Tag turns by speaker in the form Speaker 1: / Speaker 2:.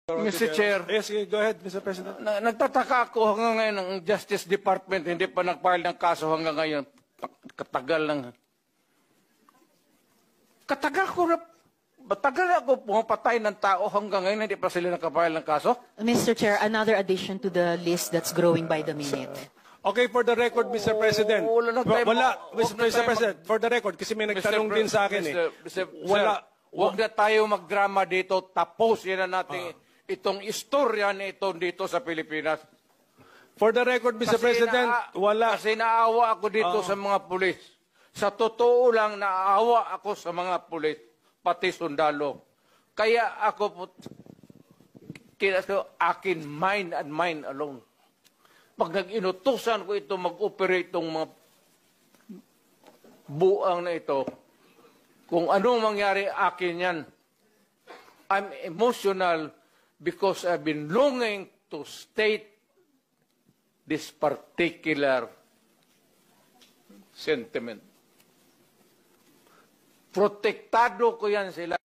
Speaker 1: Mr. Chair,
Speaker 2: Yes, go ahead, Mr. President.
Speaker 1: nagtataka ako hanggang ngayon ng Justice Department hindi pa nag-file ng kaso hanggang ngayon. Matagal ako pumapatay ng tao hanggang ngayon hindi pa sila nag-file ng kaso.
Speaker 3: Mr. Chair, another addition to the list that's growing by the minute.
Speaker 2: Okay, for the record, Mr. President. Mr. President, for the record, kasi may nagtanong din sa akin
Speaker 1: Wala. Huwag na tayo magdrama dito. Tapusin na natin itong istorya na ito dito sa Pilipinas.
Speaker 2: For the record, Mr. President, wala.
Speaker 1: Kasi naawa ako dito sa mga pulis. Sa totoo lang, naawa ako sa mga pulis, pati sundalo. Kaya ako po, akin, mine and mine alone. Pag nag-inutusan ko ito, mag-operate itong mga buang na ito, kung anong mangyari akin yan, I'm emotional because I've been longing to state this particular sentiment. Protektado ko yan sila.